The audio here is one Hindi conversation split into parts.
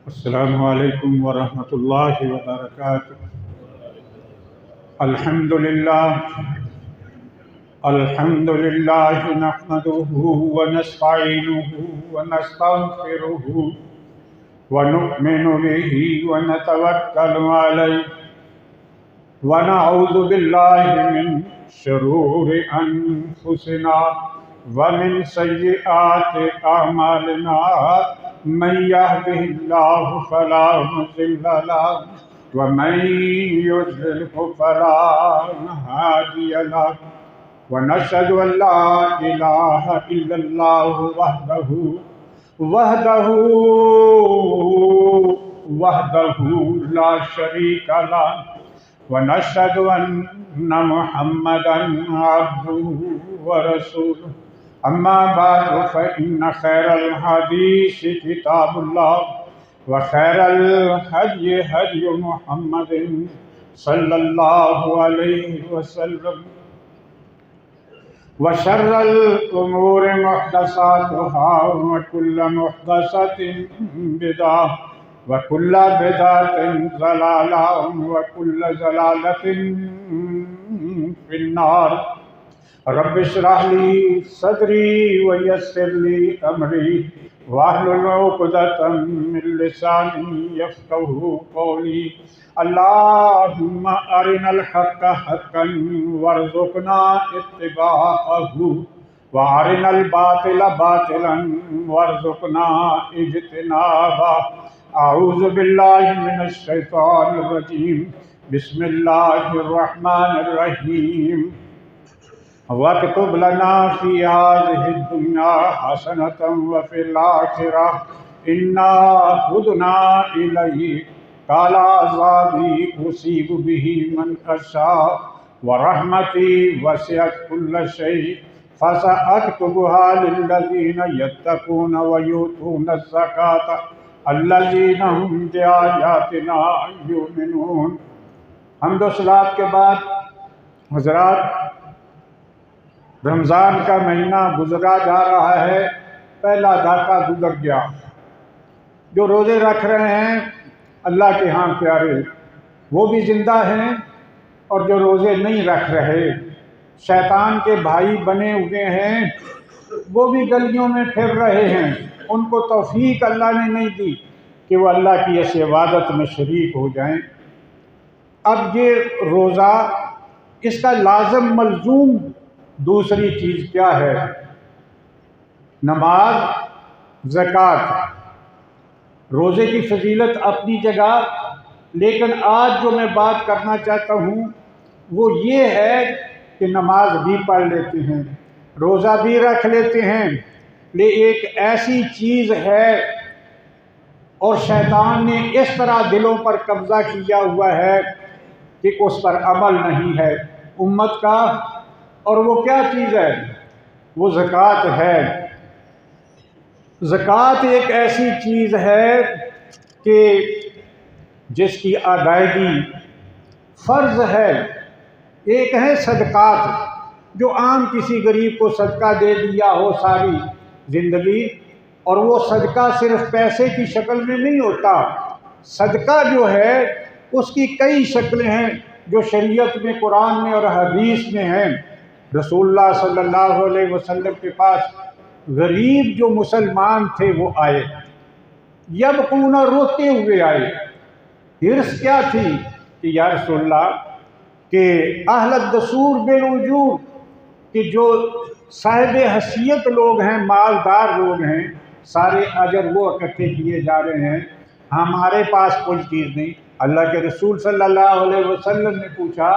अस्सलामु अलैकुम वरहमतुल्लाहि वबरकातुह। अल्हम्दुलिल्लाह नहमदुहु व नस्तईनुहु व नस्तगफिरुहु व नु'मिनु बिही व नतवक्कलु अलैहि व नऊज़ु बिल्लाहि मिन शुरूरि अनफुसिना व मिन सय्यिआति अअमालिना मन यहदिहिल्लाहु फला मुज़िल्ल लहु व मन युज़्लिल्हु फला हादिय लहु व नशहदु अल्ला इलाहा इल्लल्लाहु वहदहु ला शरीका लहु व नशहदु अन्ना मुहम्मदन अब्दुहु व रसूलुहु। अम्मा बादु फ़इन्न खैरल हदीस किताबुल्लाह व खैरल हदि हदि मुहम्मदिन सल्लल्लाहु अलैहि वसल्लम व शर्रल उमूरि मुहदसातुहा व कुल्लु मुहदसतिन बिदअह व कुल्लु बिदअतिन ज़लालह व कुल्लु ज़लालतिन फिन्नार। रब्बि इश्रह ली सदरी व यस्सिर ली अमरी वाहलुल उक़दतम मिन लिसानी यफ़क़हू क़ौली। अल्लाहुम्मा अरिनल हक़्क़ हक़्क़न वरज़ुक़ना इत्तिबाअहू व अरिनल बातिला बातिलन वरज़ुक़ना इज्तिनाबह। अऊज़ु बिल्लाहि मिनश शैतानिर रजीम। बिस्मिल्लाहिर रहमानिर रहीम। वक्तुब लना फ़ी हाज़िहि दुन्या हसनतन व फ़िल आख़िरह इन्ना हुदना इलैक क़ाल अज़ाबी उसीबु बिही मन अशा व रहमती वसिअत कुल्ल शै फ़सअक्तुबुहा लिल्लज़ीना यत्तक़ून व युतून ज़कात अल्लज़ीना हुम बिआयातिना युमिनून। हम्द व सलात के बाद हज़रात, रमज़ान का महीना गुजरा जा रहा है। पहला दाता गुजर गया। जो रोज़े रख रहे हैं अल्लाह के यहाँ प्यारे, वो भी ज़िंदा हैं, और जो रोज़े नहीं रख रहे, शैतान के भाई बने हुए हैं, वो भी गलियों में फिर रहे हैं। उनको तौफीक अल्लाह ने नहीं दी कि वो अल्लाह की ऐसी इबादत में शरीक हो जाएं। अब ये रोज़ा, इसका लाज़िम मलज़ूम दूसरी चीज़ क्या है? नमाज, ज़कात। रोज़े की फजीलत अपनी जगह, लेकिन आज जो मैं बात करना चाहता हूँ वो ये है कि नमाज भी पढ़ लेते हैं, रोज़ा भी रख लेते हैं, लेकिन एक ऐसी चीज़ है और शैतान ने इस तरह दिलों पर कब्ज़ा किया हुआ है कि उस पर अमल नहीं है उम्मत का। और वो क्या चीज़ है? वो ज़कात है। ज़कात एक ऐसी चीज़ है कि जिसकी अदायगी फ़र्ज़ है। एक है सदक़ात, जो आम किसी गरीब को सदका दे दिया हो सारी ज़िंदगी, और वो सदका सिर्फ़ पैसे की शक्ल में नहीं होता। सदका जो है उसकी कई शक्लें हैं जो शरीयत में, कुरान में और हदीस में हैं। रसूलुल्लाह सल्लल्लाहु अलैहि वसल्लम के पास गरीब जो मुसलमान थे वो आए, यबकून, रोते हुए आए। हिर्स क्या थी कि या रसूलल्लाह के अहल दसूर बिलवजूद, कि जो साहिब हसीयत लोग हैं, मालदार लोग हैं, सारे अजर वो इकट्ठे किए जा रहे हैं, हमारे पास कोई चीज़ नहीं। अल्लाह के रसूल सल्लल्लाहु अलैहि वसल्लम ने पूछा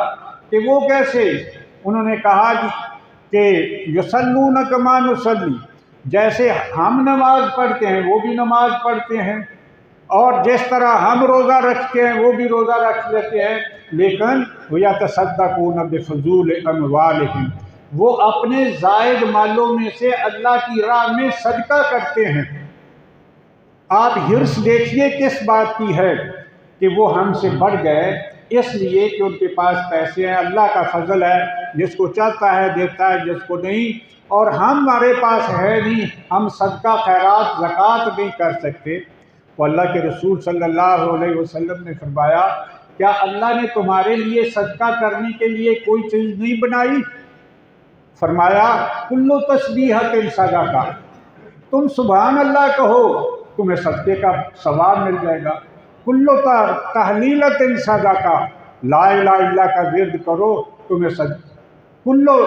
कि वो कैसे? उन्होंने कहा कि युसल्लून कमा नुसल्ली, जैसे हम नमाज पढ़ते हैं वो भी नमाज पढ़ते हैं, और जिस तरह हम रोज़ा रखते हैं वो भी रोज़ा रख लेते हैं, लेकिन यतसद्दक़ून बिफ़ुज़ूल अमवालिहिम, वो अपने ज़ायद मालों में से अल्लाह की राह में सदका करते हैं। आप हिर्स देखिए किस बात की है कि वो हमसे बढ़ गए, इसलिए कि उनके पास पैसे हैं। अल्लाह का फजल है, जिसको चाहता है देता है, जिसको नहीं। और हमारे पास है नहीं, हम सदका खैरात ज़कात नहीं कर सकते। तो अल्लाह के रसूल सल्लल्लाहु अलैहि वसल्लम ने फरमाया, क्या अल्लाह ने तुम्हारे लिए सदका करने के लिए कोई चीज़ नहीं बनाई? फरमाया, कुल्लु तस्बीहतिन सदका, तुम सुभान अल्लाह कहो तुम्हें सदके का सवाब मिल जाएगा। कुल्लु तहलीलतिन सदका, ला इलाहा इल्लल्लाह का विर्द करो तुम्हें कुल्लु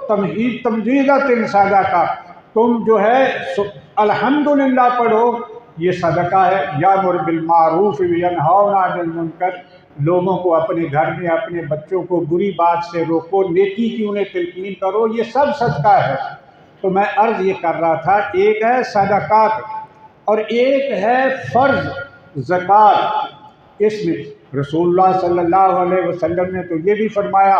तमजीदतिन सदका, तुम जो है अल्हम्दुलिल्लाह पढ़ो ये सदका है। यामुर बिल मारूफ व यनहाउना अनिल मुनकर, लोगों को अपने घर में अपने बच्चों को बुरी बात से रोको, नेकी की उन्हें तिलकीन करो, ये सब सदका है। तो मैं अर्ज़ ये कर रहा था, एक है सदकात और एक है फ़र्ज़ ज़कात। इसमें रसूलुल्लाह सल्लल्लाहु अलैहि वसल्लम ने तो ये भी फरमाया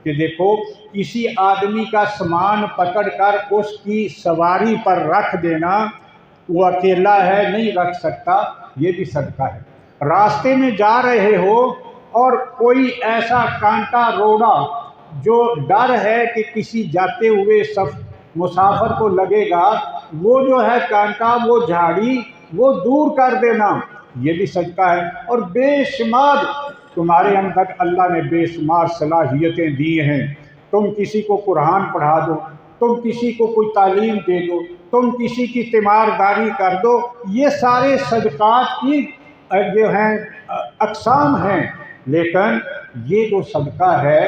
कि देखो, किसी आदमी का सामान पकड़कर उसकी सवारी पर रख देना, वो अकेला है नहीं रख सकता, ये भी सदका है। रास्ते में जा रहे हो और कोई ऐसा कांटा रोड़ा जो डर है कि किसी जाते हुए मुसाफिर को लगेगा, वो जो है कांटा, वो झाड़ी, वो दूर कर देना, ये भी सदका है। और बेशुमार तुम्हारे अंदर अल्लाह ने बेशुमार सलाहियतें दी हैं। तुम किसी को कुरान पढ़ा दो, तुम किसी को कोई तालीम दे दो, तुम किसी की तीमारदारी कर दो, ये सारे सदकात की जो हैं अक़साम हैं। लेकिन ये जो सदका है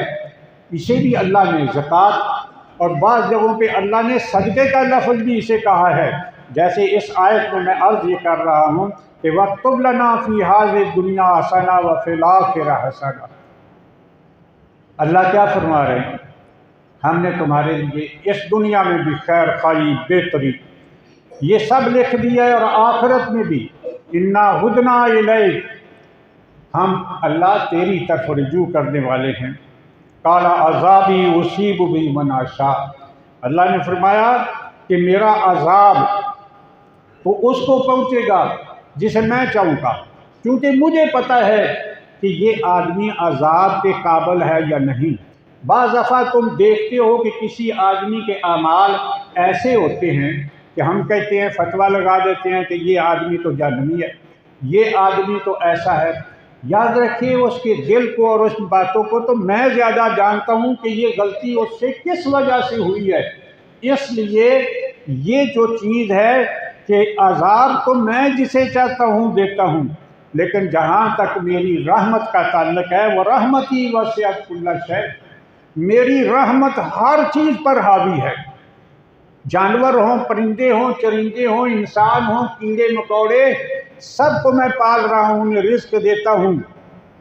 इसे भी अल्लाह ने ज़कात और बाज़ जगहों पे अल्लाह ने सदक़े का लफ्ज़ भी इसे कहा है। जैसे इस आयत में मैं अर्ज़ ये कर रहा हूँ कि वक्तुब लना फ़ी हाज़िहि दुनिया हसना व फ़िल आखिरह हसना। अल्लाह क्या फरमा रहे हैं, हमने तुम्हारे लिए इस दुनिया में भी खैर खाई बेहतरी ये सब लिख दिया है और आखिरत में भी। इन्ना हुदना इलैक, हम अल्लाह तेरी तरफ रुजू करने वाले हैं। काला अज़ाबी उसीबु बिही मन अशा, अल्लाह ने फरमाया कि मेरा अज़ाब तो उसको पहुँचेगा जिसे मैं चाहूँगा, क्योंकि मुझे पता है कि ये आदमी अज़ाब के काबिल है या नहीं। बाज़ दफ़ा तुम देखते हो कि किसी आदमी के अमाल ऐसे होते हैं कि हम कहते हैं, फतवा लगा देते हैं कि ये आदमी तो जहन्नमी है, ये आदमी तो ऐसा है। याद रखिए उसके दिल को और उस बातों को तो मैं ज़्यादा जानता हूँ कि ये गलती उससे किस वजह से हुई है। इसलिए ये जो चीज़ है कि अज़ाब तो मैं जिसे चाहता हूँ देता हूँ, लेकिन जहाँ तक मेरी रहमत का ताल्लुक़ है, वह रहमती वसिअत कुल्ल शै, मेरी रहमत हर चीज़ पर हावी है। जानवर हों, परिंदे हों, चरिंदे हों, इंसान हों, कीड़े मकोड़े, सबको मैं पाल रहा हूँ, उन्हें रिज़्क़ देता हूँ,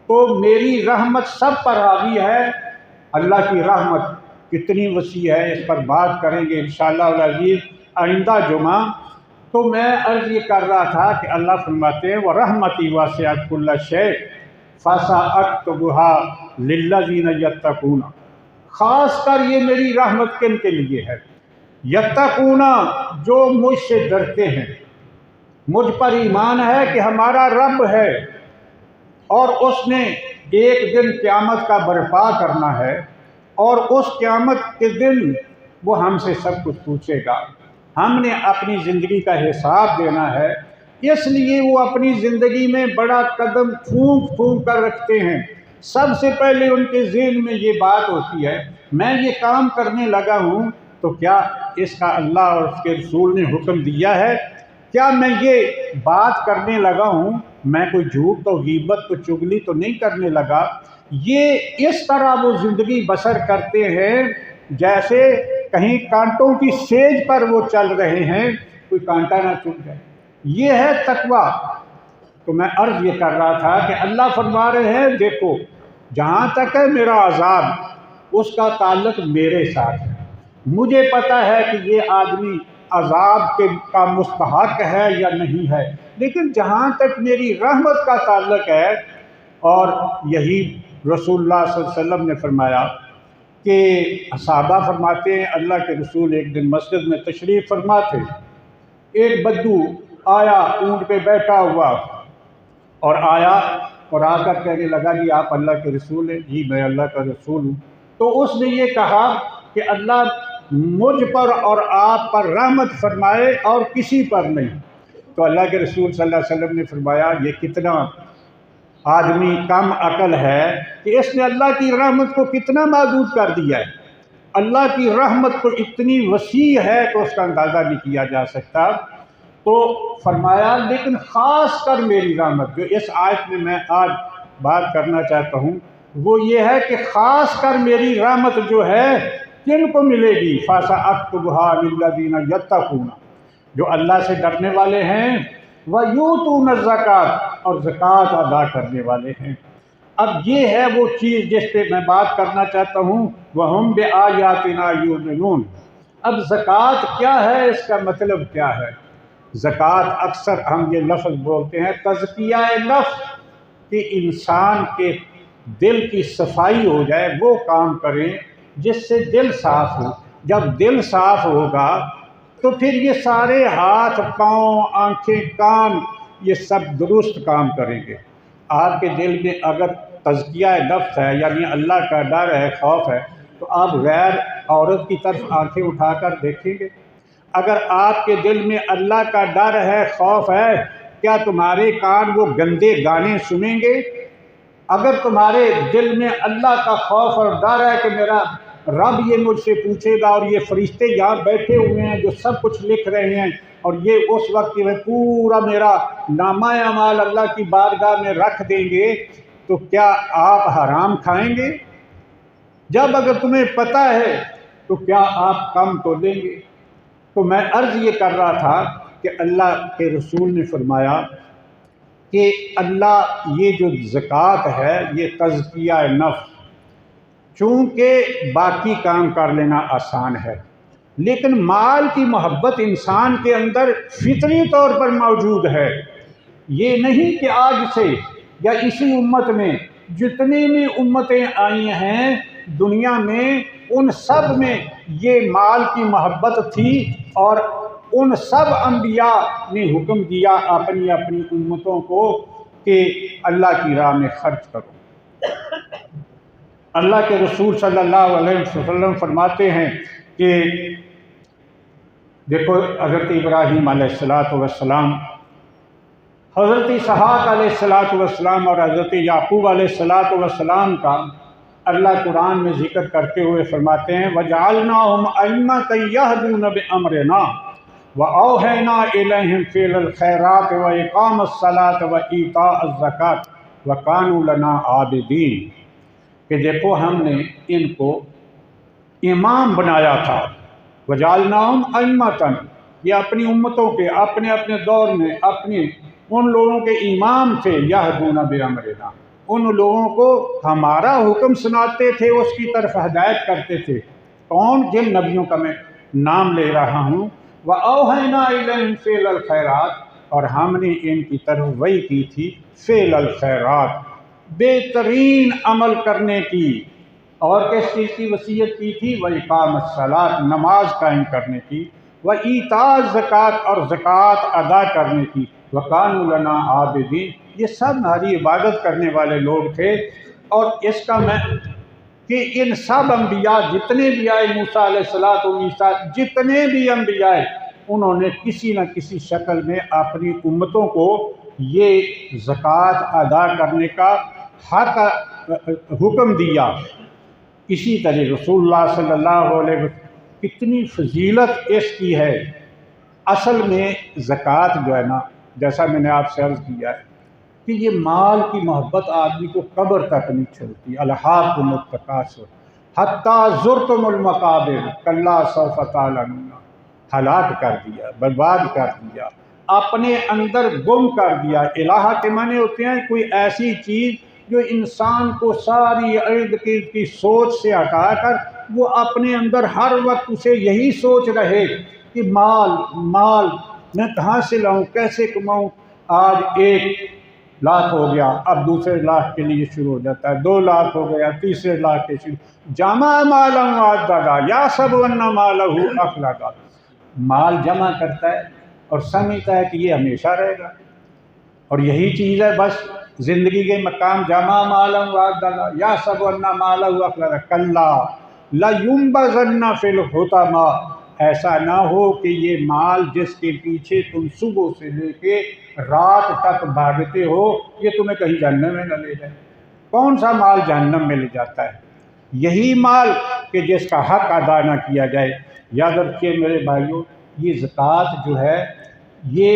तो मेरी रहमत सब पर हावी है। अल्लाह की रहमत कितनी वसी है, इस पर बात करेंगे इंशाअल्लाह अज़ीज़ आइंदा जुमा। तो मैं अर्ज़ ये कर रहा था कि अल्लाह फरमाते हैं, वह रहमती वासिअत कुल्ल शै फसअक्तुबुहा लिल्लज़ीना यत्तक़ून, ख़ास कर ये मेरी रहमत किन के लिए है? यत्तक़ूना, जो मुझसे डरते हैं, मुझ पर ईमान है कि हमारा रब है और उसने एक दिन क़यामत का बर्पा करना है और उस क़यामत के दिन वो हमसे सब कुछ पूछेगा। हमने अपनी ज़िंदगी का हिसाब देना है, इसलिए वो अपनी ज़िंदगी में बड़ा कदम फूंक फूंक कर रखते हैं। सबसे पहले उनके ज़हन में ये बात होती है, मैं ये काम करने लगा हूँ तो क्या इसका अल्लाह और उसके रसूल ने हुक्म दिया है? क्या मैं ये बात करने लगा हूँ, मैं कोई झूठ तो गीबत तो चुगली तो नहीं करने लगा? ये इस तरह वो ज़िंदगी बसर करते हैं जैसे कहीं कांटों की सेज पर वो चल रहे हैं, कोई कांटा ना चुभ जाए। ये है तकवा। तो मैं अर्ज़ ये कर रहा था कि अल्लाह फरमा रहे हैं, देखो जहाँ तक है मेरा अज़ाब उसका ताल्लुक़ मेरे साथ है। मुझे पता है कि ये आदमी अज़ाब का मुस्तहक़ है या नहीं है, लेकिन जहाँ तक मेरी रहमत का ताल्लुक़ है, और यही रसूलुल्लाह सल्लल्लाहु अलैहि वसल्लम ने फरमाया कि सहाबा फरमाते हैं, अल्लाह के रसूल एक दिन मस्जिद में तशरीफ़ फरमा थे, एक बद्दू आया ऊँट पे बैठा हुआ और आया और आकर कहने लगा, जी आप अल्लाह के रसूल हैं? जी मैं अल्लाह का रसूल हूँ। तो उसने ये कहा कि अल्लाह मुझ पर और आप पर रहमत फरमाए और किसी पर नहीं। तो अल्लाह के रसूल सल्लल्लाहु अलैहि वसल्लम ने फरमाया ये कितना आदमी कम अकल है कि इसने अल्लाह की रहमत को कितना महदूद कर दिया है। अल्लाह की रहमत तो इतनी वसी है कि उसका अंदाज़ा नहीं किया जा सकता। तो फरमाया लेकिन ख़ास कर मेरी रहमत, जो इस आयत में मैं आज बात करना चाहता हूँ वो ये है कि ख़ास कर मेरी रहमत जो है किन को मिलेगी, फासा अक्तुबहा लिल्लज़ीना यत्तक़ूना, जो अल्लाह से डरने वाले हैं, व यूतून ज़कात, और ज़कात अदा करने वाले हैं। अब ये है वो चीज़ जिस पे मैं बात करना चाहता हूँ, वहुम बिआयातिना युमिनून। अब ज़कात क्या है, इसका मतलब क्या है। ज़कात अक्सर हम ये लफ्ज़ बोलते हैं तज़किया नफ्स, कि इंसान के दिल की सफाई हो जाए, वो काम करें जिससे दिल साफ़ हो। जब दिल साफ़ होगा तो फिर ये सारे हाथ पाँव आँखें कान ये सब दुरुस्त काम करेंगे। आपके दिल में अगर तज़किया नफ्स है, यानी अल्लाह का डर है, खौफ है, तो आप गैर औरत की तरफ आंखें उठाकर देखेंगे। अगर आपके दिल में अल्लाह का डर है, खौफ है, क्या तुम्हारे कान वो गंदे गाने सुनेंगे? अगर तुम्हारे दिल में अल्लाह का खौफ और डर है कि मेरा रब ये मुझसे पूछेगा और ये फरिश्ते यहाँ बैठे हुए हैं जो सब कुछ लिख रहे हैं, और ये उस वक्त में पूरा मेरा नामा अमाल अल्लाह की बारगाह में रख देंगे, तो क्या आप हराम खाएंगे? जब अगर तुम्हें पता है तो क्या आप कम तो लेंगे? तो मैं अर्ज़ ये कर रहा था कि अल्लाह के रसूल ने फरमाया कि अल्लाह ये जो ज़कात है ये तज़किया नफ्स, चूँकि बाकी काम कर लेना आसान है, लेकिन माल की मोहब्बत इंसान के अंदर फितरी तौर पर मौजूद है। ये नहीं कि आज से या इसी उम्मत में जितनी भी उम्मतें आई हैं दुनिया में, उन सब में ये माल की मोहब्बत थी, और उन सब अंबिया ने हुक्म दिया अपनी अपनी उम्मतों को कि अल्लाह की राह में खर्च करो। अल्लाह के रसूल सल्लल्लाहु अलैहि वसल्लम फरमाते हैं कि देखो हज़रत इब्राहीम अलैहिस्सलातु वस्सलाम, हज़रत इसहाक़ अलैहिस्सलातु वस्सलाम और हज़रत याक़ूब अलैहिस्सलातु वस्सलाम का अल्लाह कुरान में ज़िक्र करते हुए फरमाते हैं वजअलनाहुम अइम्मतन यहदूना बिअमरिना व औहैना इलैहिम फ़िल खैरात व इक़ामस सलात व ईताअज़ ज़कात व कानू लना आबिदीन, कि देखो हमने इनको इमाम बनाया था। वजालनाहुम अइम्मतन, ये अपनी उम्मतों के अपने अपने दौर में अपने उन लोगों के इमाम थे, यहदूना बिअमरिना, उन लोगों को हमारा हुक्म सुनाते थे, उसकी तरफ हदायत करते थे। कौन? जिन नबियों का मैं नाम ले रहा हूँ। व औहैना इलैहिम फ़िल खैरात, और हमने इनकी तरफ वही की थी फ़िल खैरात, बेहतरीन अमल करने की। और किस चीज़ की वसीयत की थी? व इक़ामस सलात, नमाज कायम करने की, व ईताअ ज़कात, और ज़कात अदा करने की, व कानू लना आबिदीन, ये सब हमारी इबादत करने वाले लोग थे। और इसका मैं कि इन सब अम्बिया जितने भी आए, मूसा अलैहिस्सलातु व ईसा, जितने भी अम्बिया आए, उन्होंने किसी न किसी शक्ल में अपनी उम्मतों को ये ज़कात अदा करने का हक हुक्म दिया। इसी तरह रसूलुल्लाह सल्लल्लाहु अलैहि वसल्लम, कितनी फजीलत इसकी है। असल में ज़कात जो है ना, जैसा मैंने आपसे अर्ज़ किया है कि ये माल की मोहब्बत आदमी को कब्र तक नहीं छोड़ती। अलहाकुमुत तकासुर हत्ता ज़ुरतुमुल मकाबिर कल्ला सौफ तअलमून, हलाक कर दिया, बर्बाद कर दिया, अपने अंदर गुम कर दिया। इलाहा के माने होते हैं कोई ऐसी चीज़ जो इंसान को सारी इर्द गिर्द की सोच से हटाकर वो अपने अंदर हर वक्त उसे यही सोच रहे कि माल माल मैं कहाँ से लाऊं, कैसे कमाऊं। आज 1 लाख हो गया, अब दूसरे लाख के लिए शुरू हो जाता है, 2 लाख हो गया, तीसरे लाख के शुरू, जमा मालम आददा या सब वन्ना मालहू अखलदा, माल जमा करता है और समझता है कि ये हमेशा रहेगा। और यही चीज़ है बस ज़िंदगी के मकाम, जमा मालम वाददा या सब वन्ना मालहू अखलदा कल्ला ला युम्बज़न्ना फ़िल हुतमा ऐसा ना हो कि ये माल जिसके पीछे तुम सुबह से लेके रात तक भागते हो ये तुम्हें कहीं जहन्नम में न ले जाए। कौन सा माल जहन्नम में ले जाता है? यही माल कि जिसका हक अदा ना किया जाए। याद रखिए मेरे भाइयों, ये ज़कात जो है ये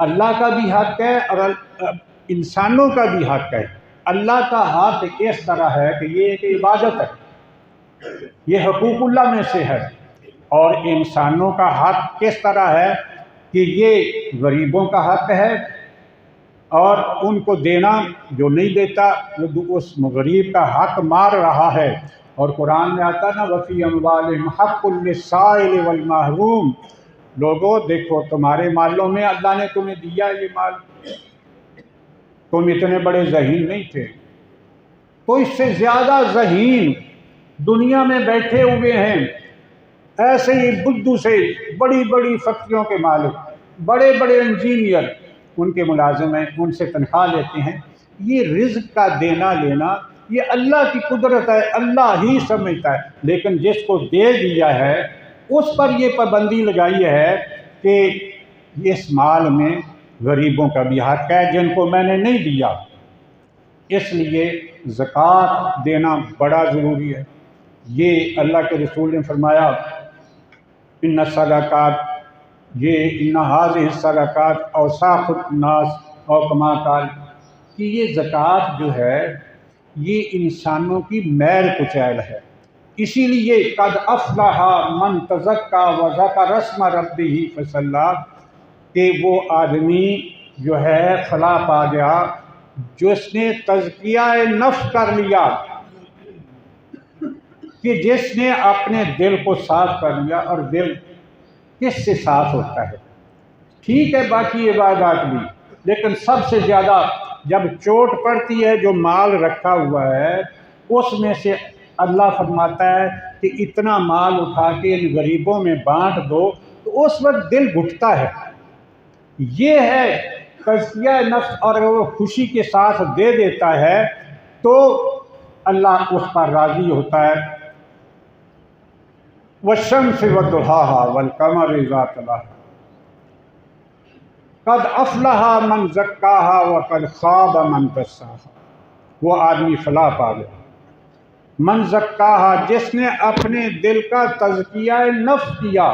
अल्लाह का भी हक है और इंसानों का भी हक है। अल्लाह का हक इस तरह है कि ये एक इबादत है, ये हकूकुल्लाह में से है। और इंसानों का हक किस तरह है कि ये गरीबों का हक है और उनको देना, जो नहीं देता वो उस गरीब का हक मार रहा है। और कुरान में आता ना, वफ़ी अम्वालिहिम हक़्क़ुल लिस्साइल वल महरूम। लोगों देखो, तुम्हारे मालों में अल्लाह ने तुम्हें दिया ये माल, तुम इतने बड़े ज़हीन नहीं थे, तो इससे ज़्यादा ज़हीन दुनिया में बैठे हुए हैं ऐसे ही बुद्धू से बड़ी बड़ी फैक्ट्रियों के मालिक, बड़े बड़े इंजीनियर, उनके मुलाजिम हैं, उनसे तनख्वाह लेते हैं। ये रिज़्क़ का देना लेना ये अल्लाह की कुदरत है, अल्लाह ही समझता है। लेकिन जिसको दे दिया है उस पर ये पाबंदी लगाई है कि इस माल में गरीबों का भी हक है जिनको मैंने नहीं दिया। इसलिए ज़कात देना बड़ा ज़रूरी है। ये अल्लाह के रसूल ने फरमाया, इन्ना सदक़ात, ये इन्ना हाज़िहि सदक़ात औसाख़ुन नास और कमा काल, कि ये ज़कात जो है ये इंसानों की मैल कुचैल है। इसीलिए कद अफ़लहा मन तज़क्का व ज़करा रस्म रब्बिही फसल्ला, कि वो आदमी जो है फलाह पा गया जिसने तज़किया नफ्स कर लिया, कि जिसने अपने दिल को साफ कर लिया। और दिल किससे साफ होता है? ठीक है बाकी इबादत भी, लेकिन सबसे ज़्यादा जब चोट पड़ती है जो माल रखा हुआ है उसमें से अल्लाह फरमाता है कि इतना माल उठा के इन गरीबों में बांट दो, तो उस वक्त दिल घुटता है। ये है तज़किया नफ्स। और अगर वो खुशी के साथ दे देता है तो अल्लाह उस पर राज़ी होता है। वश्शम्सि वद्दुहाहा वल क़मरि इज़ा तलाहा कद अफ़लहा मन ज़क्काहा व कद ख़ाब मन दस्साहा। वो आदमी फलाह पा गया। मन ज़क्काहा, जिसने अपने दिल का तज़किया नफ्स किया,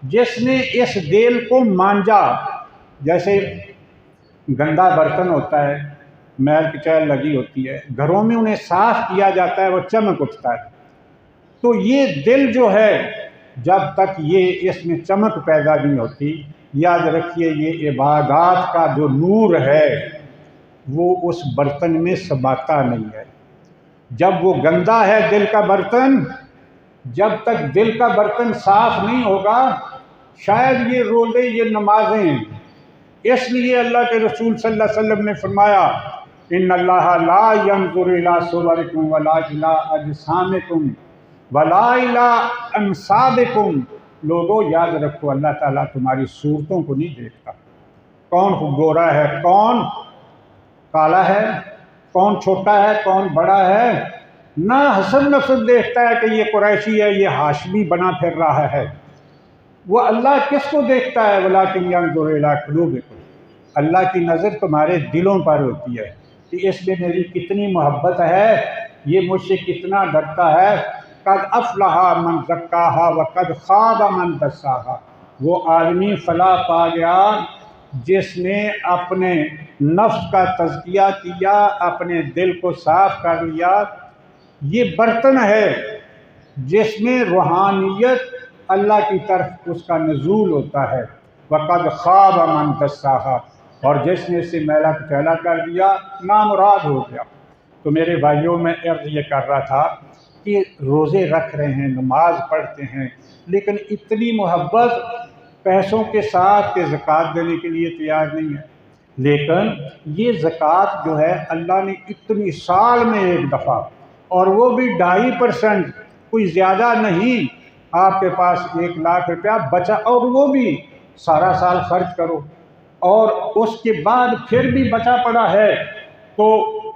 जिसने इस दिल को मांजा। जैसे गंदा बर्तन होता है, मैल कुचैल लगी होती है, घरों में उन्हें साफ़ किया जाता है, वो चमक उठता है। तो ये दिल जो है जब तक ये इसमें चमक पैदा नहीं होती, याद रखिए ये इबादत का जो नूर है वो उस बर्तन में समाता नहीं है। जब वो गंदा है दिल का बर्तन, जब तक दिल का बर्तन साफ नहीं होगा, शायद ये रोज़े ये नमाजें। इसलिए अल्लाह के रसूल सल्लल्लाहु अलैहि वसल्लम ने फरमाया, इन्नल्लाह ला यंज़ुरु इला सुवरिकुम वला इला अजसामिकुम वला इला अंसाबिकुम। लोगों याद रखो, अल्लाह ताला तुम्हारी सूरतों को नहीं देखता। कौन गोरा है, कौन काला है, कौन छोटा है, कौन बड़ा है, ना हसन नस्ल देखता है कि ये कुरैशी है, ये हाशमी बना फिर रहा है। वो अल्लाह किसको देखता है? वलाकिन यंज़ुरु इला क़ुलूबिकुम। अल्लाह की नज़र तुम्हारे दिलों पर होती है कि इसमें मेरी कितनी मोहब्बत है, ये मुझसे कितना डरता है। कद अफ़लहा मन ज़क्काहा व कद ख़ाब मन दस्साहा। वो आदमी फलाह पा गया जिसने अपने नफ्स का तज़किया किया, अपने दिल को साफ़ कर लिया। ये बर्तन है जिसमें रूहानियत अल्लाह की तरफ उसका नज़ूल होता है। वक़द ख़ाब मन दस्साहा, और जिसने इसे मैला कुचैला कर दिया, नामुराद हो गया। तो मेरे भाइयों, मैं अर्ज़ ये कर रहा था कि रोज़े रख रहे हैं, नमाज पढ़ते हैं, लेकिन इतनी मोहब्बत पैसों के साथ के ज़कात देने के लिए तैयार नहीं है। लेकिन ये ज़कात जो है अल्लाह ने इतनी साल में एक दफ़ा, और वो भी 2.5%, कोई ज़्यादा नहीं। आपके पास 1 लाख रुपया बचा और वो भी सारा साल खर्च करो, और उसके बाद फिर भी बचा पड़ा है तो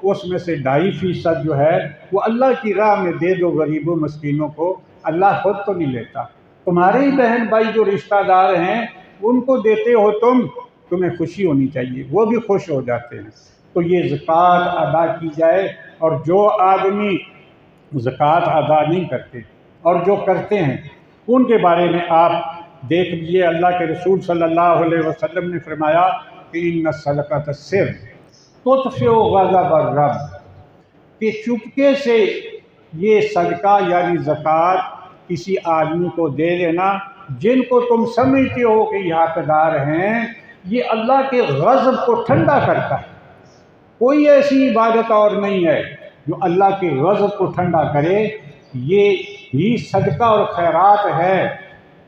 उसमें से 2.5% जो है वो अल्लाह की राह में दे दो गरीबों मस्कीनों को। अल्लाह खुद तो नहीं लेता, तुम्हारे ही बहन भाई जो रिश्तेदार हैं उनको देते हो तुम्हें खुशी होनी चाहिए, वो भी खुश हो जाते हैं। तो ये ज़कात अदा की जाए, और जो आदमी ज़कात अदा नहीं करते और जो करते हैं उनके बारे में आप देख लीजिए। अल्लाह के रसूल सल्लल्लाहु अलैहि वसल्लम ने फरमाया कि इन्न सदक़त सिर तुत्फ़िउ ग़ज़ब रब, कि चुपके से ये सदका यानी ज़कात किसी आदमी को दे देना जिनको तुम समझते हो कि ये हकदार हैं, ये अल्लाह के ग़ज़ब को ठंडा करता है। कोई ऐसी इबादत और नहीं है जो अल्लाह के ग़ज़ब को ठंडा करे, ये ही सदका और खैरात है,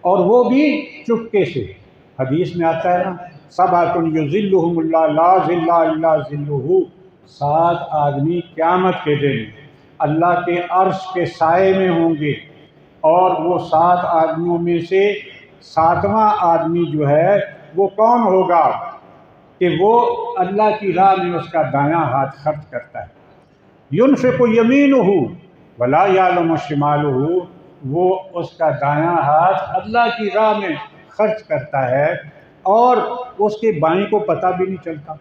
और वो भी चुपके से। हदीस में आता है ना, सबातुन युज़िल्लुहुमुल्लाह ला ज़िल्ला इल्ला ज़िल्लुहु, 7 आदमी क़यामत के दिन अल्लाह के अर्श के साए में होंगे, और वो 7 आदमियों में से 7वां आदमी जो है वो कौन होगा कि वो अल्लाह की राह में उसका दायां हाथ खर्च करता है। युनफ़िक़ु यमीनुहु वला यालमु शिमालुहु, वो उसका दायां हाथ अल्लाह की राह में खर्च करता है और उसके बाएं को पता भी नहीं चलता।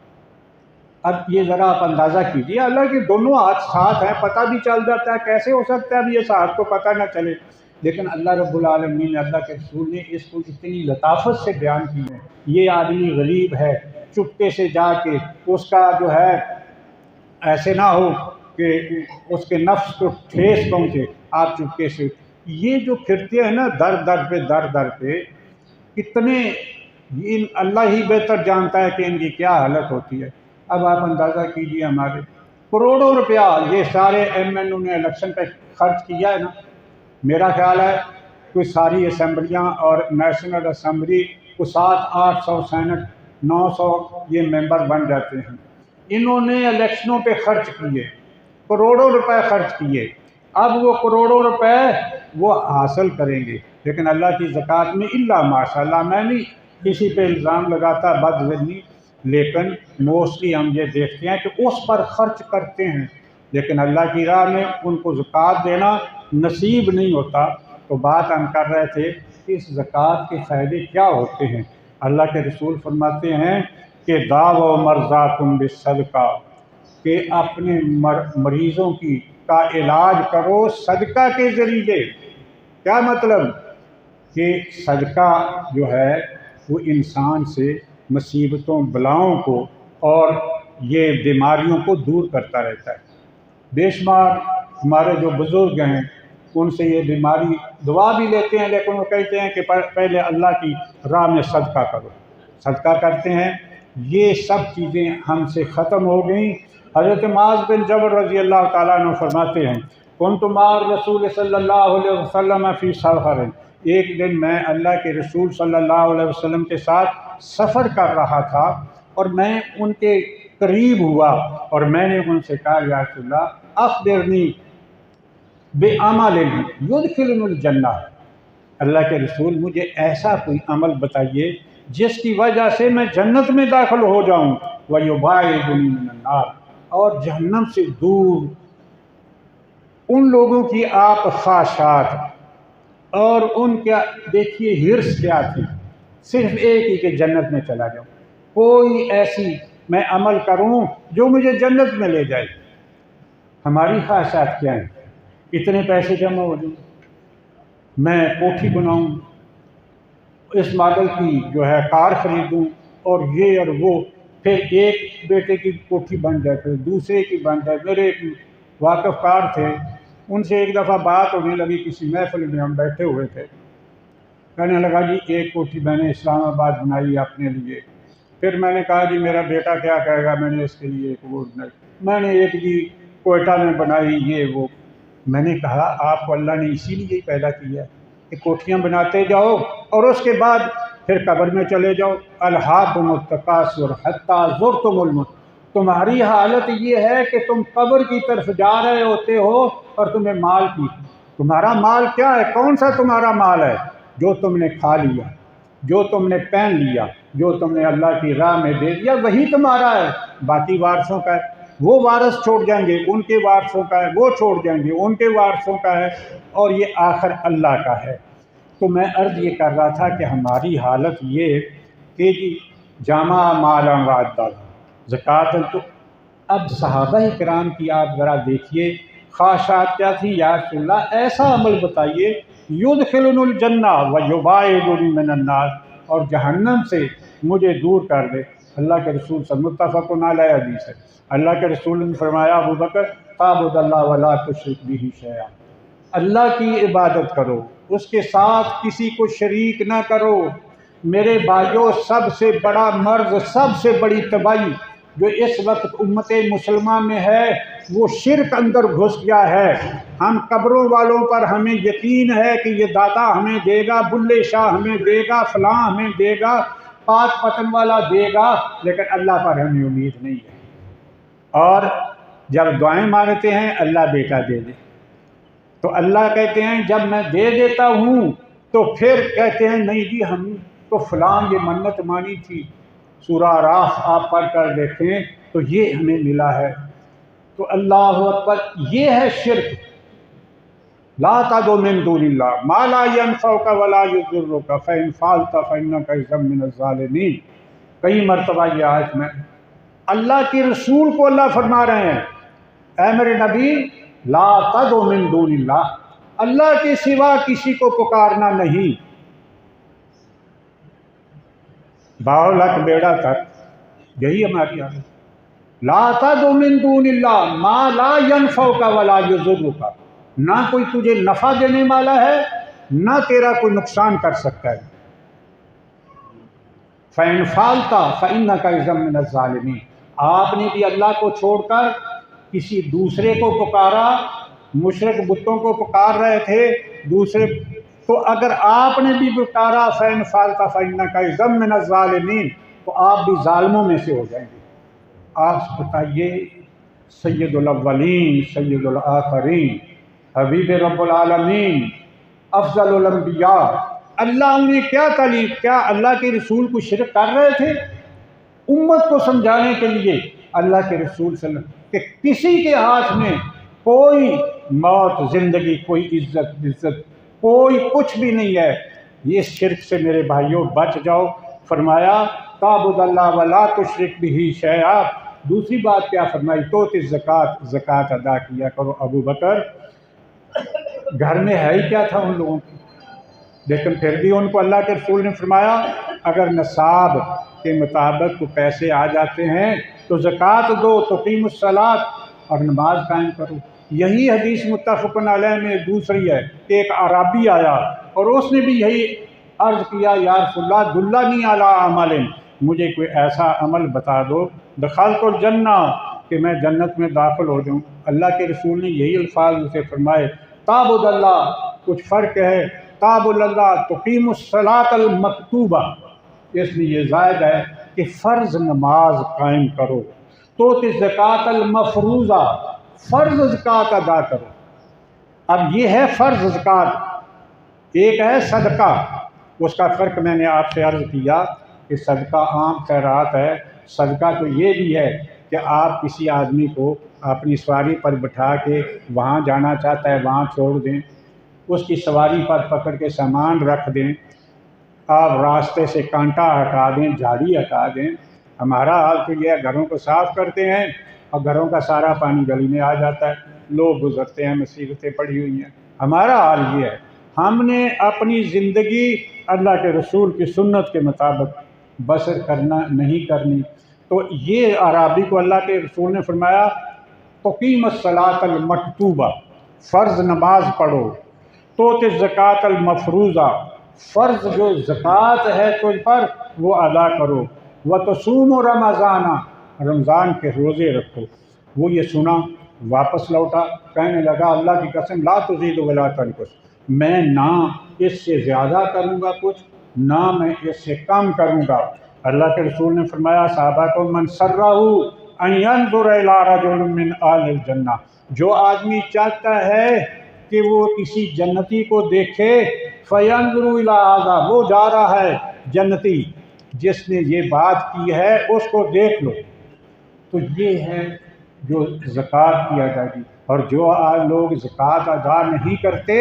अब ये ज़रा आप अंदाज़ा कीजिए, अल्लाह के दोनों हाथ साथ हैं, पता भी चल जाता है, कैसे हो सकता है अब ये हाथ को पता ना चले। लेकिन अल्लाह रब्बुल आलमीन, अल्लाह के रसूल ने इसको इतनी लताफ़त से बयान की है। ये आदमी गरीब है, चुपके से जाके उसका जो है ऐसे ना हो कि उसके नफ्स को ठेस पहुँचे, आप चुपके से ये जो फिरते हैं ना दर दर पे, कितने इन अल्लाह ही बेहतर जानता है कि इनकी क्या हालत होती है। अब आप अंदाज़ा कीजिए, हमारे करोड़ों रुपया ये सारे MNO ने इलेक्शन पे खर्च किया है ना। मेरा ख्याल है कोई सारी असम्बलियाँ और नेशनल असम्बली को 700-800 सेनेट 900 ये मेंबर बन जाते हैं। इन्होंने इलेक्शनों पे खर्च किए, करोड़ों रुपए खर्च किए। अब वो करोड़ों रुपए वो हासिल करेंगे, लेकिन अल्लाह की ज़कात में इल्ला माशाअल्लाह, मैं नहीं किसी पे इल्ज़ाम लगाता बदज़न्नी, लेकिन मोस्टली हम ये देखते हैं कि उस पर खर्च करते हैं, लेकिन अल्लाह की राह में उनको ज़कात देना नसीब नहीं होता। तो बात हम कर रहे थे कि इस ज़कात के फ़ायदे क्या होते हैं। अल्लाह के रसूल फरमाते हैं कि दाव मर्ज़ाकुम बिस्सदका, कि अपने मरीज़ों की का इलाज करो सदका के ज़रिए। क्या मतलब कि सदका जो है वो इंसान से मुसीबतों बलाओं को और ये बीमारियों को दूर करता रहता है। बेशुमार हमारे जो बुज़ुर्ग हैं उनसे ये बीमारी दुआ भी लेते हैं, लेकिन वो कहते हैं कि पहले अल्लाह की राह में सदका करो। सदका करते हैं, ये सब चीज़ें हमसे ख़त्म हो गई। हज़रत मुआज़ बिन जबल रज़ी अल्लाह ताला अन्हु फरमाते हैं, कुन्तु मअ रसूल सल्लल्लाहु अलैहि वसल्लम फ़ी सफ़र, एक दिन मैं अल्लाह के रसूल सल्लल्लाहु अलैहि वसल्लम के साथ सफ़र कर रहा था और मैं उनके करीब हुआ और मैंने उनसे कहा, या रसूलल्लाह अख़बिरनी बिअमलिन युदखिलुनिल जन्नह, अल्लाह के रसूल मुझे ऐसा कोई अमल बताइए जिसकी वजह से मैं जन्नत में दाखिल हो जाऊँ, व युबाइदुनी मिनन नार, और जहन्नम से दूर उन लोगों की आप ख्वाहिशात और उनका देखिए हिर्स क्या थी, सिर्फ एक ही कि जन्नत में चला जाऊँ। कोई ऐसी मैं अमल करूँ जो मुझे जन्नत में ले जाए। हमारी ख्वाहिशात क्या हैं? इतने पैसे जमा हो जाऊँ, मैं कोठी बनाऊँ, इस मॉडल की जो है कार ख़रीदूँ, और ये और वो, फिर एक बेटे की कोठी बन जाए, फिर दूसरे की बन जाए। मेरे एक वाक़फ़कार थे, उनसे एक दफ़ा बात होने लगी, किसी महफ़िल में हम बैठे हुए थे, कहने लगा जी एक कोठी मैंने इस्लामाबाद बनाई अपने लिए। फिर मैंने कहा जी मेरा बेटा क्या कहेगा, मैंने इसके लिए एक वो बनाई, मैंने एक जी कोयटा में बनाई, ये वो। मैंने कहा आपको अल्लाह ने इसीलिए ही पैदा किया कि कोठियाँ बनाते जाओ और उसके बाद फिर कब्र में चले जाओ। अलहाकुमुत तकासुर हत्ता ज़ुरतुमुल मक़ाबिर, तुम्हारी हालत ये है कि तुम कब्र की तरफ जा रहे होते हो और तुम्हें माल की, तुम्हारा माल क्या है, कौन सा तुम्हारा माल है? जो तुमने खा लिया, जो तुमने पहन लिया, जो तुमने अल्लाह की राह में दे दिया, वही तुम्हारा है। बाकी वारसों का है, वो वारस छोड़ जाएंगे, उनके वारसों का है, वो छोड़ जाएंगे, उनके वारसों का है, और ये आखिर अल्लाह का है। तो मैं अर्ज़ ये कर रहा था कि हमारी हालत ये कि जामा माला वादा ज़कात, तो अब सहाबा किराम की आप ज़रा देखिए ख्वाहिशात क्या थी, या रसूलल्लाह ऐसा अमल बताइए युदखिलुल जन्ना व युबाइदुनी मिनन नार, और जहन्नम से मुझे दूर कर दे। अल्लाह के रसूल से मुत्तफ़क़ुन अलैहि हदीस है। अल्लाह के रसूल ने फरमाया अबू बकर ताबुदल्लाह वला तुश्रिक बिही शैआ, अल्लाह की इबादत करो, उसके साथ किसी को शरीक ना करो। मेरे भाइयों, सबसे बड़ा मर्ज़, सबसे बड़ी तबाही जो इस वक्त उम्मत मुसलमा में है वो शिर्क अंदर घुस गया है। हम कब्रों वालों पर हमें यकीन है कि ये दाता हमें देगा, बुल्ले शाह हमें देगा, फलां हमें देगा, पाक पतन वाला देगा, लेकिन अल्लाह पर हमें उम्मीद नहीं है। और जब दुआएं मांगते हैं अल्लाह बेटा दे दे, तो अल्लाह कहते हैं जब मैं दे देता हूँ तो फिर कहते हैं नहीं जी हम तो फलां ये मन्नत मानी थी। सूरा आराफ आप पढ़ कर देखें तो ये हमें मिला है। तो अल्लाह अकबर, ये है शिर्क। ला तादो मिन दूनिल्लाह मा ला यनफउका वला युज़िर्रुका फ़इन फ़अलता फ़इन्नका इज़्ज़म मिनज़ ज़ालिमीन। कई मरतबा ये आयत में अल्लाह के रसूल को अल्लाह फरमा रहे हैं, ऐ मेरे नबी ला तादो मिन दूनिल्लाह, अल्लाह के सिवा किसी को पुकारना नहीं। बावलक बेड़ा तक यही हमारी हालत। ला तादो मिन दूनिल्लाह मा ला यनफउका वला युज़िर्रुका, ना कोई तुझे नफ़ा देने वाला है ना तेरा कोई नुकसान कर सकता है। फ़इन फ़अलता फ़इन्नका इज़्ज़म मिनज़ ज़ालिमीन, आपने भी अल्लाह को छोड़कर किसी दूसरे को पुकारा, मुशरिक बुतों को पुकार रहे थे दूसरे, तो अगर आपने भी पुकारा फ़इन फ़अलता फ़इन्नका इज़्ज़म मिनज़ ज़ालिमीन, तो आप भी ज़ालिमों में से हो जाएंगे। आप बताइए, सय्यदुल अव्वलीन सय्यदुल आखिरीन हबीब रब्बुल आलमीन अफ़ज़लुल अंबिया, अल्लाह उन्हें क्या तालीम, क्या अल्लाह के रसूल को शिरक कर रहे थे? उम्मत को समझाने के लिए अल्लाह के रसूल सल्लल्लाहु अलैहि वसल्लम कि किसी के हाथ में कोई मौत ज़िंदगी, कोई इज्जत कोई कुछ भी नहीं है। ये शिरक से मेरे भाइयों बच जाओ। फरमाया ताबुदल्लाह वला तुश्रिक बिही शैआ। दूसरी बात क्या फरमाई, तो ज़कात, ज़कात अदा किया करो। अबू बकर, घर में है ही क्या था उन लोगों की, लेकिन फिर भी उनको अल्लाह के रसूल ने फरमाया अगर नसाब के मुताबिक तो पैसे आ जाते हैं तो ज़कात दो, तो क़ीमुस्सलात, और नमाज कायम करो। यही हदीस मुत्तफ़क़ुन अलैह में दूसरी है। एक अराबी आया और उसने भी यही अर्ज़ किया, या रसूलल्लाह दुल्लनी अला अमलिन, मुझे कोई ऐसा अमल बता दो दखलतुल जन्ना, कि मैं जन्नत में दाखिल हो जाऊँ। अल्लाह के रसूल ने यही अल्फाज उसे फरमाए, ताबुदल्लाह, कुछ फ़र्क है, ताबुदल्लाह तुक़ीमुस्सलातल मकतूबा, इसलिए ज़ायद है कि फ़र्ज़ नमाज कायम करो, तो ज़कातल मफ़रूज़ा, फ़र्ज़ ज़कात अदा करो। अब ये है फ़र्ज़ ज़कात, एक है सदका, उसका फ़र्क मैंने आपसे अर्ज़ किया कि सदका आम खैरात है। सदका तो ये भी है कि आप किसी आदमी को अपनी सवारी पर बिठा के वहाँ जाना चाहता है वहाँ छोड़ दें, उसकी सवारी पर पकड़ के सामान रख दें, आप रास्ते से कांटा हटा दें, झाड़ी हटा दें। हमारा हाल तो यह है, घरों को साफ़ करते हैं और घरों का सारा पानी गली में आ जाता है, लोग गुज़रते हैं, मुसीबतें पड़ी हुई हैं। हमारा हाल ये है, हमने अपनी ज़िंदगी अल्लाह के रसूल की सुन्नत के मुताबिक बसर करना नहीं करनी। तो ये अराबी को अल्लाह के रसूल ने फरमाया तुक़ीमुस्सलातल मकतूबा, फ़र्ज़ नमाज पढ़ो, तो ज़कातल मफ़रूज़ा, फ़र्ज़ जो ज़कात है तुझ पर वो अदा करो, व तसूम रमज़ाना, रमज़ान के रोज़े रखो। वो ये सुना, वापस लौटा, कहने लगा अल्लाह की कसम ला तुज़ीदु वला तनकुस, मैं ना इससे ज़्यादा करूँगा कुछ, ना मैं इससे कम करूँगा। अल्लाह के रसूल ने फरमाया सहाबा को, मन सर्रहू अन यंज़ुर इला रजुलिन मिन अहलिल जन्नह, जो आदमी चाहता है कि वो किसी जन्नती को देखे, फ़यंज़ुरु इला हाज़ा, वो जा रहा है जन्नती जिसने ये बात की है उसको देख लो। तो ये है जो ज़कात की अदायगी। और जो लोग ज़कात अदा नहीं करते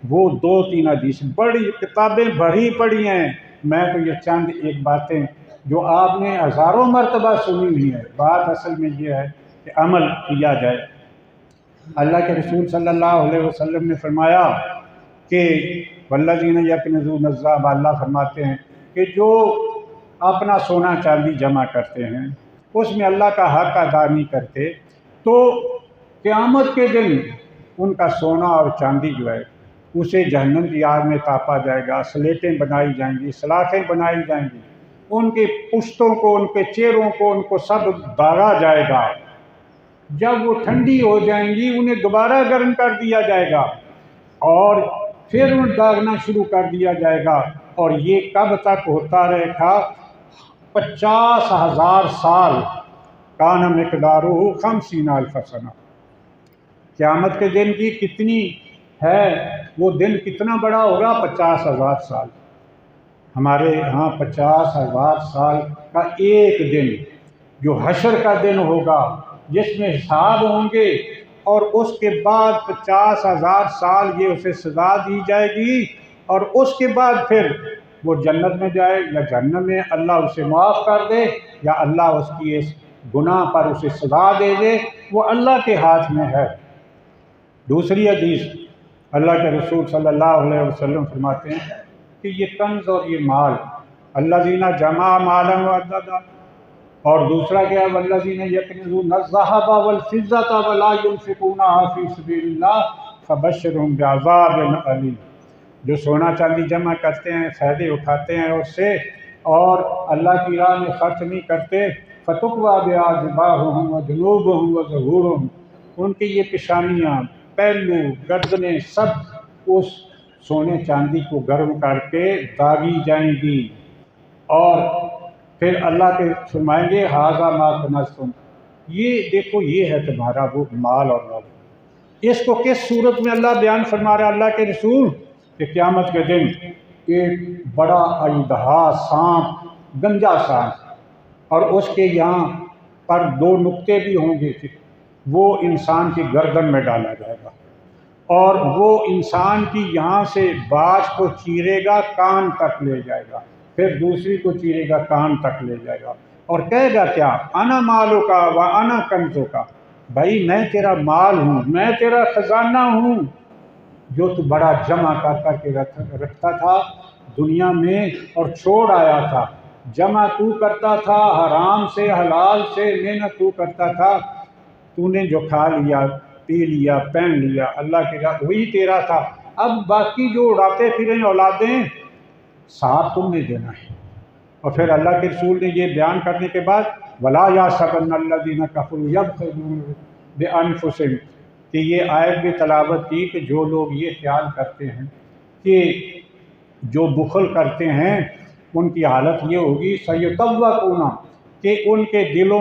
वो 2-3 हदीस, बड़ी किताबें भरी पड़ी हैं। मैं तो ये चंद एक बातें जो आपने हज़ारों मरतबा सुनी हुई है, बात असल में ये है कि अमल किया जाए। अल्लाह के रसूल सल्लल्लाहु अलैहि वसल्लम ने फरमाया कि वल्लज़ीना यकनज़ून अज़्ज़ाब, अल्लाह फरमाते हैं कि जो अपना सोना चांदी जमा करते हैं उसमें अल्लाह का हक अदा नहीं करते, तो क़यामत के दिन उनका सोना और चांदी जो है उसे जहन्नम की आग में तापा जाएगा, स्लेटें बनाई जाएंगी, सलाखें बनाई जाएंगी, उनके पुश्तों को, उनके चेहरों को, उनको सब दागा जाएगा। जब वो ठंडी हो जाएंगी उन्हें दोबारा गर्म कर दिया जाएगा और फिर उन दागना शुरू कर दिया जाएगा। और ये कब तक होता रहेगा? 50,000 साल। कान मिक़दारुहु 50 अल्फ़ सना। क़यामत के दिन की कितनी है, वो दिन कितना बड़ा होगा? 50,000 साल। हमारे यहाँ 50,000 साल का एक दिन जो हशर का दिन होगा, जिसमें हिसाब होंगे, और उसके बाद 50,000 साल ये उसे सज़ा दी जाएगी और उसके बाद फिर वो जन्नत में जाए या जहन्नम में, अल्लाह उसे माफ़ कर दे या अल्लाह उसकी इस गुनाह पर उसे सज़ा दे दे, वो अल्लाह के हाथ में है। दूसरी हदीस अल्लाह के रसूल सल्लल्लाहु अलैहि वसल्लम फरमाते हैं कि ये कंज़ और ये माल, अल्लज़ीना जमा मालन व अद्ददा, और दूसरा क्या है? वल्लज़ीना यकनिज़ून अज़्ज़हब वल फ़िज़्ज़ता व ला युनफ़िक़ूनहा फ़ी सबीलिल्लाह फ़बश्शिरहुम बिअज़ाबिन अलीम। जो सोना चांदी जमा करते हैं, फ़ायदे उठाते हैं उससे, और अल्लाह की राह में ख़र्च नहीं करते, फ़तुक़्वा बिहा जिबाहुहुम व जुनूबुहुम व ज़ुहूरुहुम, उनकी ये पेशानियाँ, पहलू, गर्दनें सब उस सोने चांदी को गर्म करके दागी जाएंगी। और फिर अल्लाह के फरमाएंगे हाज़ा मा कनज़्तुम, ये देखो ये है तुम्हारा वो माल और दौलत। इसको किस सूरत में अल्लाह बयान फरमा रहा है अल्लाह के रसूल? कि क़यामत के दिन एक बड़ा अजदहा सांप, गंजा सांप, और उसके यहाँ पर 2 नुक्ते भी होंगे, वो इंसान की गर्दन में डाला जाएगा और वो इंसान की यहाँ से बाज को चीरेगा, कान तक ले जाएगा, फिर दूसरी को चीरेगा, कान तक ले जाएगा, और कहेगा क्या? अना मालो का व अना कंज़ो का, भाई मैं तेरा माल हूँ, मैं तेरा ख़जाना हूँ, जो तू बड़ा जमा कर कर के रखता था दुनिया में और छोड़ आया था। जमा तू करता था, हराम से हलाल से मेहनत तू करता था, तूने जो खा लिया, पी लिया, पहन लिया, अल्लाह के राह वही तेरा था। अब बाकी जो उड़ाते फिरें औलादें, साथ तुमने देना है। और फिर अल्लाह के रसूल ने ये बयान करने के बाद वला याहसबन्नल्लज़ीना कफ़रू यबख़लून बिअनफ़ुसिहिम, कि ये आयत भी तलावत की कि जो लोग ये ख्याल करते हैं कि जो बुखल करते हैं उनकी हालत ये होगी सयुतव्वक़ूना, कि उनके दिलों,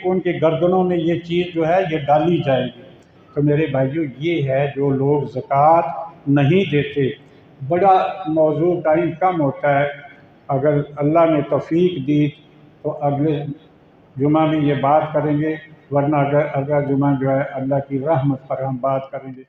उनके गर्दनों में ये चीज़ जो है ये डाली जाएगी। तो मेरे भाइयों, ये है जो लोग ज़कात नहीं देते। बड़ा मौजू टाइम कम होता है, अगर अल्लाह ने तौफ़ीक दी तो अगले जुमा में ये बात करेंगे, वरना अगला जुमा जो है अल्लाह की रहमत पर हम बात करेंगे।